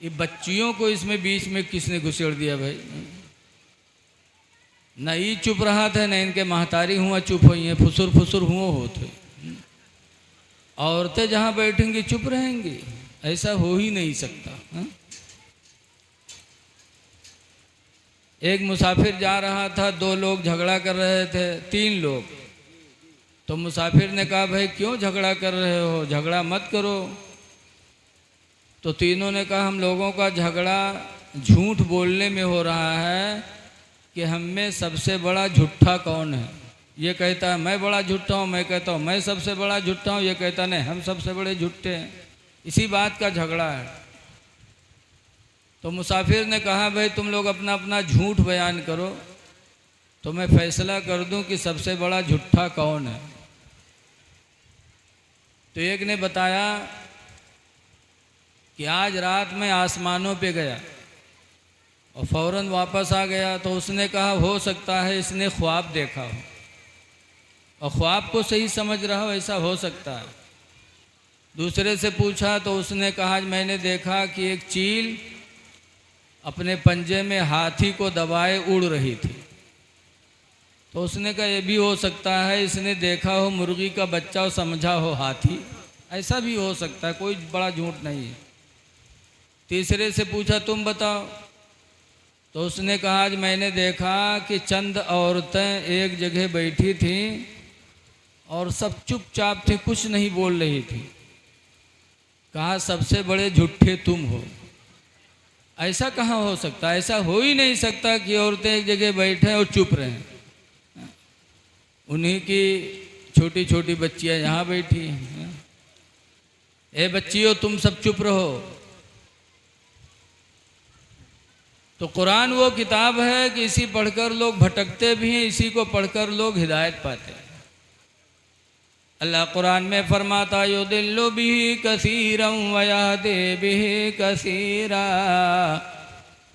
ये बच्चियों को इसमें बीच में किसने घुसेड़ दिया भाई? न ही चुप रहा था, न इनके महतारी हुआ चुप हुई हैं, फुसुर फुसुर हुआ होते। औरतें जहाँ बैठेंगी चुप रहेंगी, ऐसा हो ही नहीं सकता। हा? एक मुसाफिर जा रहा था, दो लोग झगड़ा कर रहे थे, तीन लोग। तो मुसाफिर ने कहा भाई क्यों झगड़ा कर रहे हो, झगड़ा मत करो। तो तीनों ने कहा हम लोगों का झगड़ा झूठ बोलने में हो रहा है कि हम में सबसे बड़ा झूठा कौन है। ये कहता है मैं बड़ा झूठा हूँ, मैं कहता हूँ मैं सबसे बड़ा झूठा हूँ, ये कहता नहीं हम सबसे बड़े झूठे हैं। इसी बात का झगड़ा है। तो मुसाफिर ने कहा भाई तुम लोग अपना अपना झूठ बयान करो तो मैं फैसला कर दूं कि सबसे बड़ा झूठा कौन है। तो एक ने बताया कि आज रात में आसमानों पे गया और फौरन वापस आ गया। तो उसने कहा हो सकता है इसने ख्वाब देखा हो और ख्वाब को सही समझ रहा हो, ऐसा हो सकता है। दूसरे से पूछा तो उसने कहा मैंने देखा कि एक चील अपने पंजे में हाथी को दबाए उड़ रही थी। तो उसने कहा ये भी हो सकता है इसने देखा हो मुर्गी का बच्चा और समझा हो हाथी, ऐसा भी हो सकता है, कोई बड़ा झूठ नहीं है। तीसरे से पूछा तुम बताओ। तो उसने कहा आज मैंने देखा कि चंद औरतें एक जगह बैठी थीं और सब चुपचाप थी, कुछ नहीं बोल रही थी। कहा सबसे बड़े झूठे तुम हो। ऐसा कहाँ हो सकता है? ऐसा हो ही नहीं सकता कि औरतें एक जगह बैठे और चुप रहें। उन्हीं की छोटी छोटी बच्चियां यहाँ बैठी हैं। ए बच्चियों तुम सब चुप रहो। तो कुरान वो किताब है कि इसी पढ़कर लोग भटकते भी हैं, इसी को पढ़कर लोग हिदायत पाते हैं। अल्लाह कुरान में फरमाता युदिल्लु बिही कसीरम व यहदी बिही कसीरा।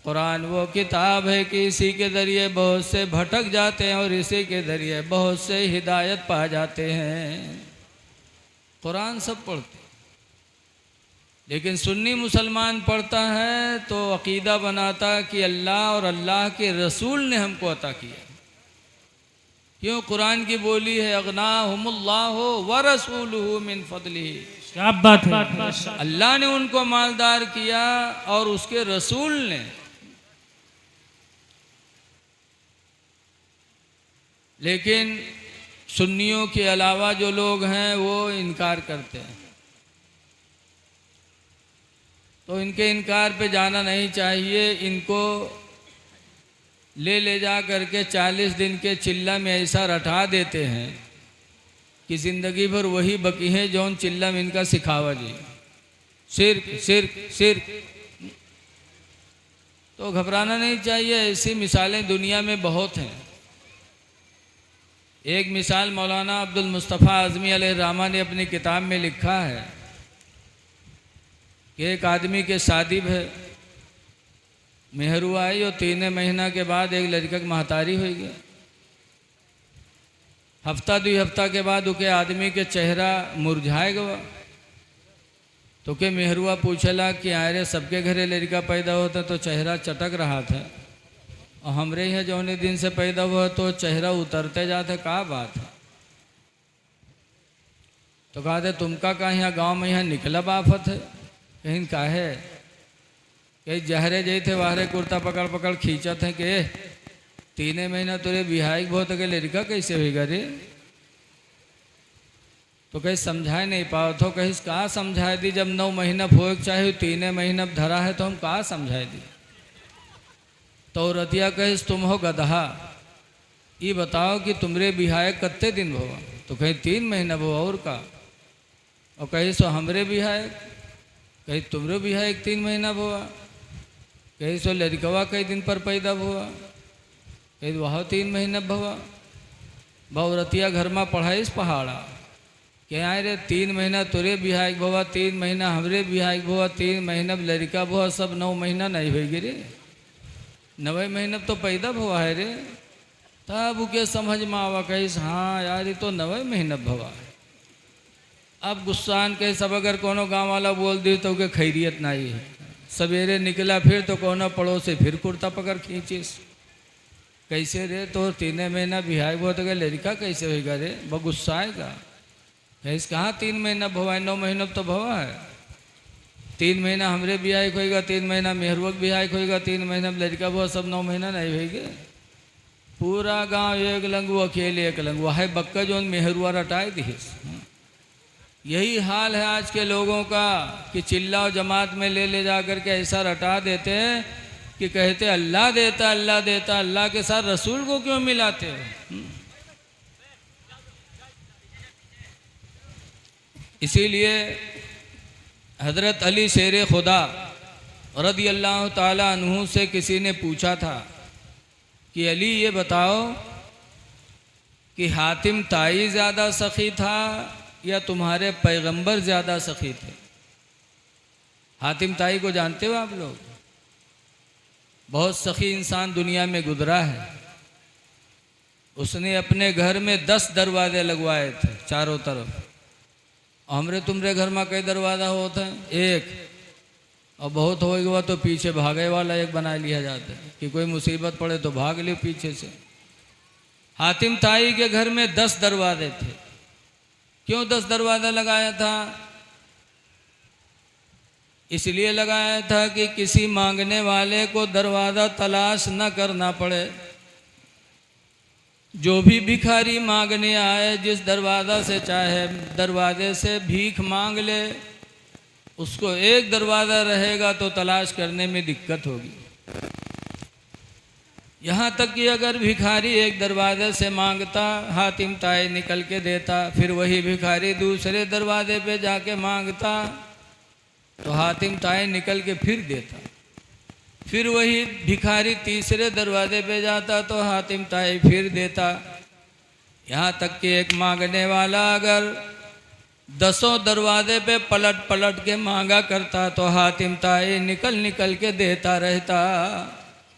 कुरान वो किताब है कि इसी के ज़रिए बहुत से भटक जाते हैं और इसी के ज़रिए बहुत से हिदायत पा जाते हैं। कुरान सब पढ़ते हैं, लेकिन सुन्नी मुसलमान पढ़ता है तो अकीदा बनाता कि अल्लाह और अल्लाह के रसूल ने हमको अता किया। क्यों? कुरान की बोली है अगनाहुमुल्लाहु व रसूलुहु मिन फदलिही। क्या बात है। अल्लाह ने उनको मालदार किया और उसके रसूल ने। लेकिन सुन्नियों के अलावा जो लोग हैं वो इनकार करते हैं। तो इनके इनकार पे जाना नहीं चाहिए। इनको ले जा करके 40 दिन के चिल्ला में ऐसा रटा देते हैं कि ज़िंदगी भर वही बकी है जौन चिल्ला में इनका सिखावा जी, सिर्क सिर्क सिर्क। तो घबराना नहीं चाहिए, ऐसी मिसालें दुनिया में बहुत हैं। एक मिसाल मौलाना अब्दुल मुस्तफ़ा आज़मी अलैहिर्रहमा ने अपनी किताब में लिखा है कि एक आदमी के शादी है, मेहरू आई और 3 महीना के बाद एक लड़का की महतारी हो गया। हफ्ता 2 हफ्ता के बाद उके आदमी के चेहरा मुरझाए गवा। तो के मेहरुआ पूछला कि आरे सबके घरे लड़का पैदा होता तो चेहरा चटक रहा था और हमरे यहाँ जौने दिन से पैदा हुआ तो चेहरा उतरते जाते, का बात है? तो कहा थे तुमका का यहाँ गाँव में यहाँ निकला आफत है कहीं का है? कहीं जहरे जई थे वाहरे कुर्ता पकड़ पकड़ खींचत है कि 3 महीना तुरे बिहाई बहुत के लड़का कैसे होगा रे? तो कहीं समझाए नहीं पाओ। तो कहीं कहाँ समझाए दी? जब 9 महीना फोए चाहे 3 महीना धरा है तो हम कहाँ समझाए दी? तो रतिया कहिस तुम हो गधा, ये बताओ कि तुमरे बिहाय कत्ते दिन भवा? तो कहीं 3 महीना भवा और का? और कहीं सो हमरे बिहाय, कहीं तुमरे बिहाय 3 महीना भवा, कहीं सो लड़कवा कई दिन पर पैदा हुआ, कहीं वह 3 महीना भवा। बहुरतिया घर में पढ़ाईस पहाड़ा क्या रे 3 महीना तुरे बिहाय भवा, 3 महीना हमरे बिहाय भवा, 3 महीना लड़का भवा, सब 9 महीना नहीं होगी रे, 9वें महीना तो पैदा हुआ है रे। तब उके समझ में आवा कहीस हाँ यार ये तो 9वें महीना भवा है। अब गुस्सान कही सब अगर कोनो गाँव वाला बोल दी तो उके खैरियत नहीं है, सवेरे निकला फिर तो कोना पड़ोसे फिर कुर्ता पकड़ खींचिस। कैसे रे तो 3 महीना बिहार वो तो लड़का कैसे होगा रे, बहुत गुस्सा आएगा। कैसे कहाँ 3 महीना भवा है, 9 महीना तो भवा है। 3 महीना हमरे बिहार होगा, 3 महीना मेहरुआ बिहार होगा, 3 महीना लड़का वो सब 9 महीना नहीं होगा। पूरा गांव एक लंगू अकेले एक लंगू है बक्का जो मेहरुआ रटाए दिस। यही हाल है आज के लोगों का कि चिल्ला और जमात में ले जा करके ऐसा रटा देते हैं कि कहते अल्लाह देता अल्लाह देता, अल्लाह के साथ रसूल को क्यों मिलाते हो। इसीलिए हज़रत अली शेर खुदा रज़ी अल्लाह ताला अन्हु से किसी ने पूछा था कि अली ये बताओ कि हातिम ताई ज़्यादा सखी था या तुम्हारे पैगंबर ज़्यादा सखी थे। हातिम ताई को जानते हो आप लोग, बहुत सखी इंसान दुनिया में गुजरा है। उसने अपने घर में 10 दरवाजे लगवाए थे चारों तरफ। हमरे तुमरे घर में कई दरवाजा होते हैं, एक, और बहुत हो गया तो पीछे भागे वाला एक बना लिया जाता है कि कोई मुसीबत पड़े तो भाग ले पीछे से। हातिम ताई के घर में 10 दरवाजे थे। क्यों 10 दरवाजा लगाया था? इसलिए लगाया था कि किसी मांगने वाले को दरवाज़ा तलाश न करना पड़े। जो भी भिखारी मांगने आए जिस दरवाज़ा से चाहे दरवाजे से भीख मांग ले, उसको एक दरवाज़ा रहेगा तो तलाश करने में दिक्कत होगी। यहाँ तक कि अगर भिखारी एक दरवाजे से मांगता, हातिम ताई निकल के देता, फिर वही भिखारी दूसरे दरवाजे पे जाके मांगता तो हातिम ताई निकल के फिर देता। फिर वही भिखारी तीसरे दरवाजे पे जाता तो हातिम ताई फिर देता। यहाँ तक कि एक मांगने वाला अगर 10 दरवाजे पे पलट पलट के मांगा करता तो हातिम ताई निकल निकल के देता रहता,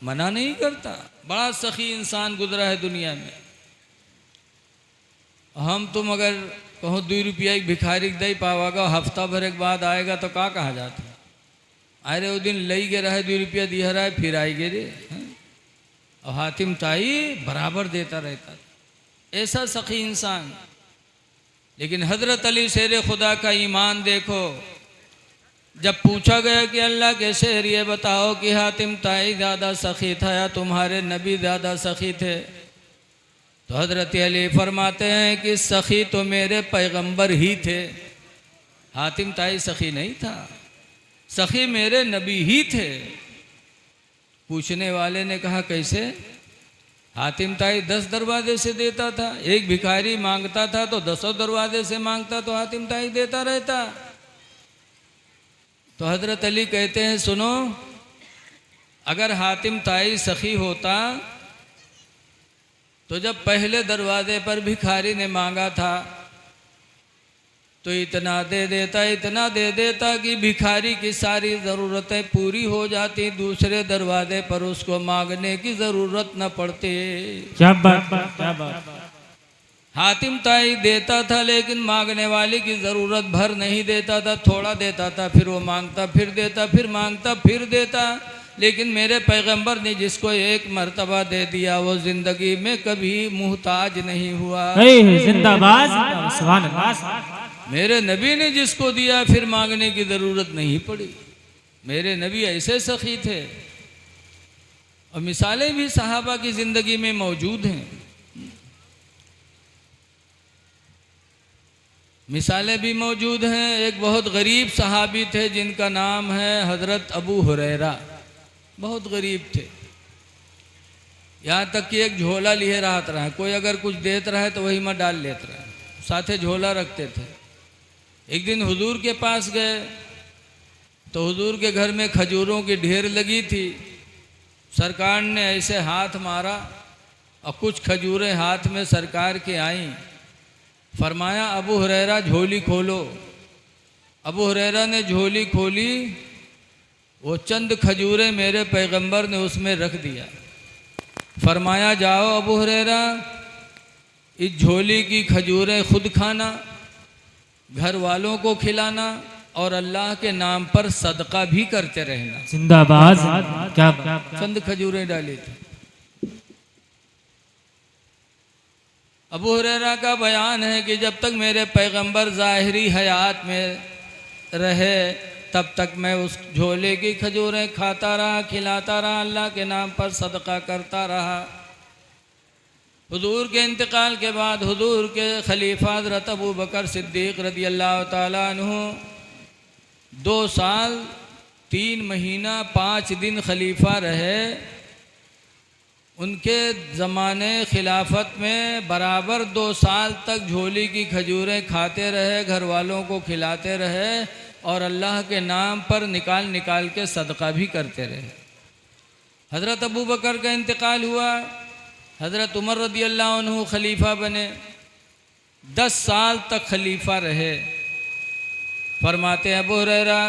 मना नहीं करता। बड़ा सखी इंसान गुजरा है दुनिया में। हम तुम अगर कहो 2 रुपया एक भिखारी दे पावागा, हफ्ता भर एक बाद आएगा तो का कहा जाता। अरे वो दिन लई गे रहे 2 रुपया दिया रहा है फिर आई गे रे। और हातिम ताई बराबर देता रहता, ऐसा सखी इंसान। लेकिन हज़रत अली शेर खुदा का ईमान देखो। जब पूछा गया कि अल्लाह के शेर ये बताओ कि हातिम ताई ज़्यादा सखी था या तुम्हारे नबी ज़्यादा सखी थे, तो हज़रत अली फरमाते हैं कि सखी तो मेरे पैगंबर ही थे, हातिम ताई सखी नहीं था, सखी मेरे नबी ही थे। पूछने वाले ने कहा कैसे? हातिम ताई 10 दरवाजे से देता था, एक भिखारी मांगता था तो 10 दरवाजे से मांगता तो हातिम ताई देता रहता। तो हज़रत अली कहते हैं सुनो, अगर हातिम ताई सखी होता तो जब पहले दरवाजे पर भिखारी ने मांगा था तो इतना दे देता कि भिखारी की सारी ज़रूरतें पूरी हो जाती, दूसरे दरवाजे पर उसको मांगने की ज़रूरत न पड़ती। क्या बात, क्या बात। हातिम ताई देता था लेकिन मांगने वाले की ज़रूरत भर नहीं देता था, थोड़ा देता था, फिर वो मांगता फिर देता, फिर मांगता फिर देता। लेकिन मेरे पैगंबर ने जिसको एक मर्तबा दे दिया वो ज़िंदगी में कभी मुहताज नहीं हुआ। जिंदाबाद, सुभान अल्लाह। मेरे नबी ने जिसको दिया फिर मांगने की ज़रूरत नहीं पड़ी। मेरे नबी ऐसे सखी थे। और मिसालें भी सहाबा की ज़िंदगी में मौजूद हैं। मिसालें भी मौजूद हैं। एक बहुत गरीब सहाबी थे जिनका नाम है हज़रत अबू हुरैरा। बहुत गरीब थे, यहाँ तक कि एक झोला लिए रहता रहा, कोई अगर कुछ देता रहा तो वही में डाल लेता रहा, साथे झोला रखते थे। एक दिन हुजूर के पास गए तो हुजूर के घर में खजूरों की ढेर लगी थी। सरकार ने ऐसे हाथ मारा और कुछ खजूरें हाथ में सरकार के आईं। फरमाया अबू हुरैरा झोली खोलो। अबू हुरैरा ने झोली खोली, वो चंद खजूरें मेरे पैगंबर ने उसमें रख दिया। फरमाया जाओ अबू हुरैरा, इस झोली की खजूरें खुद खाना, घर वालों को खिलाना, और अल्लाह के नाम पर सदका भी करते रहना। जिंदाबाद, क्या बात। चंद खजूरें डाली थी। अबू हुरैरा का बयान है कि जब तक मेरे पैगंबर ज़ाहिरी हयात में रहे तब तक मैं उस झोले की खजूरें खाता रहा, खिलाता रहा, अल्लाह के नाम पर सदका करता रहा। हुजूर के इंतकाल के बाद हुजूर के खलीफा हज़रत अबू बकर सिद्दीक़ रज़ी अल्लाह ताला अन्हु 2 साल 3 महीना 5 दिन खलीफा रहे। उनके ज़माने खिलाफत में बराबर 2 साल तक झोली की खजूरें खाते रहे, घर वालों को खिलाते रहे और अल्लाह के नाम पर निकाल निकाल के सदका भी करते रहे। हज़रत अबू बकर का इंतकाल हुआ, हज़रत उमर रज़ी अल्लाह अन्हु खलीफा बने, 10 साल तक खलीफा रहे। फरमाते हैं अबू हुरैरा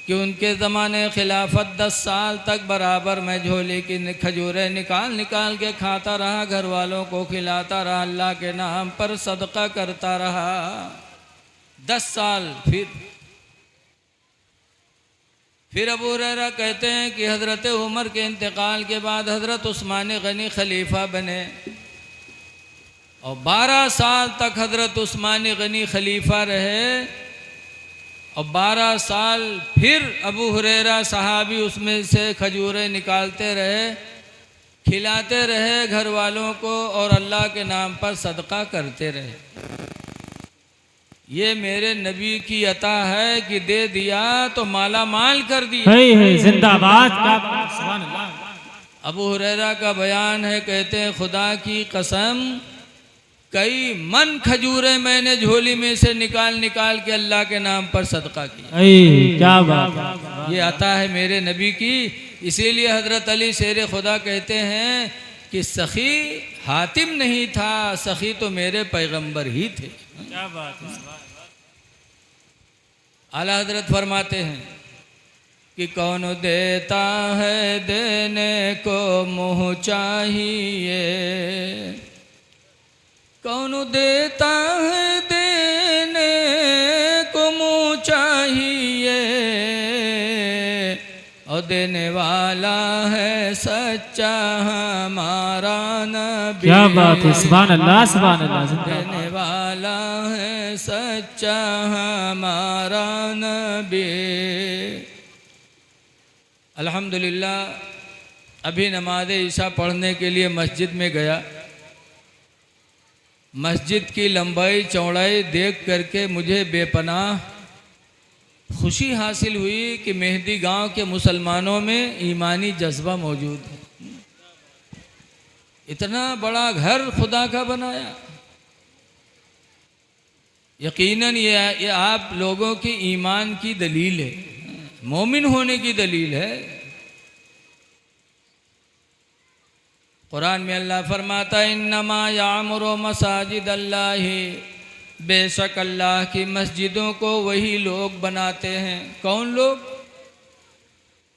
कि उनके ज़माने खिलाफत 10 साल तक बराबर मैं झोले की खजूरें निकाल निकाल के खाता रहा, घर वालों को खिलाता रहा, अल्लाह के नाम पर सदका करता रहा। 10 साल। फिर अबू हुरैरा कहते हैं कि हज़रत उमर के इंतकाल के बाद हज़रत उस्मान गनी खलीफा बने और 12 साल तक हज़रत उस्मान गनी खलीफा रहे और 12 साल फिर अबू हुरैरा सहाबी उसमें से खजूरें निकालते रहे, खिलाते रहे घर वालों को और अल्लाह के नाम पर सदका करते रहे। ये मेरे नबी की अता है कि दे दिया तो माला माल कर दिया। जिंदाबाद, क्या बात, सुभान अल्लाह। अबू हुरैरा का बयान है, कहते हैं खुदा की कसम कई मन खजूरें मैंने झोली में से निकाल निकाल के अल्लाह के नाम पर सदका किया। क्या बात। ये अता है मेरे नबी की। इसीलिए हज़रत अली शेर खुदा कहते हैं कि सखी हातिम नहीं था, सखी तो मेरे पैगंबर ही थे। क्या बात है। आला हजरत फरमाते हैं कि कौन देता है देने को मुँह चाहिए, कौन देता है देने को मुँह चाहिए, और देने वाला है सच्चा हमारा नबी। क्या बात है, सुभान अल्लाह, सुभान अल्लाह। देने वाला है सच्चा हमारा नबी। अल्हम्दुलिल्लाह अभी नमाज ईशा पढ़ने के लिए मस्जिद में गया। मस्जिद की लंबाई चौड़ाई देख करके मुझे बेपनाह खुशी हासिल हुई कि मेहदी गांव के मुसलमानों में ईमानी जज्बा मौजूद है। इतना बड़ा घर खुदा का बनाया। यकीनन ये आप लोगों की ईमान की दलील है, मोमिन होने की दलील है। कुरान में अल्लाह फरमाता है इन्नमा यामुरु मसाजिद अल्लाहि, बेशक अल्लाह की मस्जिदों को वही लोग बनाते हैं। कौन लोग?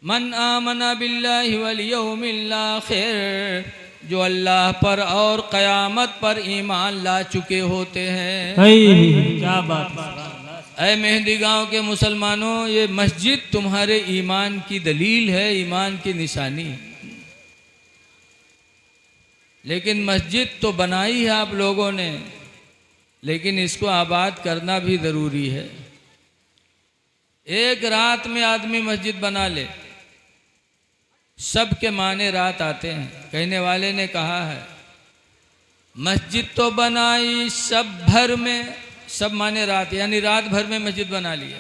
मन आमना बिल्लाहि वल यौमिल आखिर, जो अल्लाह पर और क़यामत पर ईमान ला चुके होते हैं। क्या बात। ऐ मेहदी गांव के मुसलमानों, ये मस्जिद तुम्हारे ईमान की दलील है, ईमान की निशानी है। लेकिन मस्जिद तो बनाई है आप लोगों ने, लेकिन इसको आबाद करना भी ज़रूरी है। एक रात में आदमी मस्जिद बना ले, सब के माने रात आते हैं। कहने वाले ने कहा है मस्जिद तो बनाई सब भर में, सब माने रात, यानी रात भर में मस्जिद बना लिया।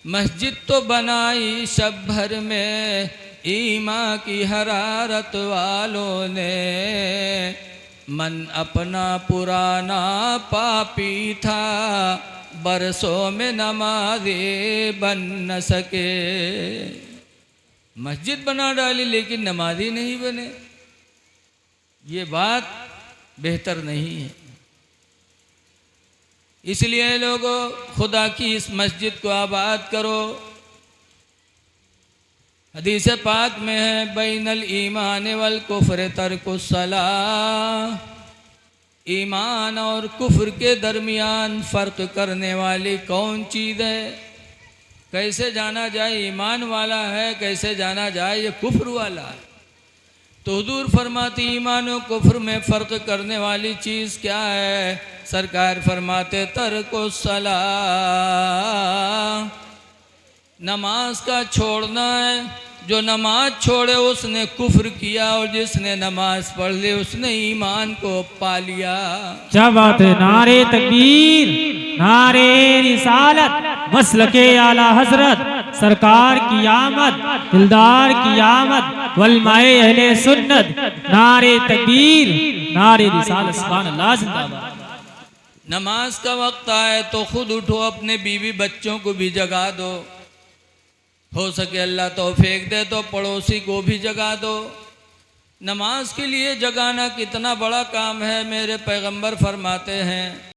मस्जिद तो बनाई सब भर में, ईमान की हरारत वालों ने, मन अपना पुराना पापी था, बरसों में नमाज़ी बन न सके। मस्जिद बना डाली लेकिन नमाज़ी नहीं बने, ये बात बेहतर नहीं है। इसलिए लोगों, खुदा की इस मस्जिद को आबाद करो। हदीस पाक में है बैनल ईमान वल कुफ्र तर्कुस सलाह, ईमान और कुफ्र के दरमियान फ़र्क करने वाली कौन चीज़ है? कैसे जाना जाए ईमान वाला है, कैसे जाना जाए ये कुफ्र वाला है? तो हुजूर फरमाती ईमान और कुफ्र में फ़र्क करने वाली चीज़ क्या है? सरकार फरमाते तर्को सला, नमाज का छोड़ना है। जो नमाज छोड़े उसने कुफ्र किया, और जिसने नमाज पढ़ ली उसने ईमान को पा लिया। क्या बात है। नारे तकबीर, नारे रिसालत, मसलके आला हजरत, सरकार की आमद, दिलदार की आमद, वलमाए अहले सुन्नत, नारे तकबीर, नारे रिसालत, सुभान अल्लाह, जिंदाबाद। नमाज का वक्त आए तो खुद उठो, अपने बीवी बच्चों को भी जगा दो, हो सके अल्लाह तौफीक दे तो पड़ोसी को भी जगा दो। नमाज के लिए जगाना कितना बड़ा काम है। मेरे पैगंबर फरमाते हैं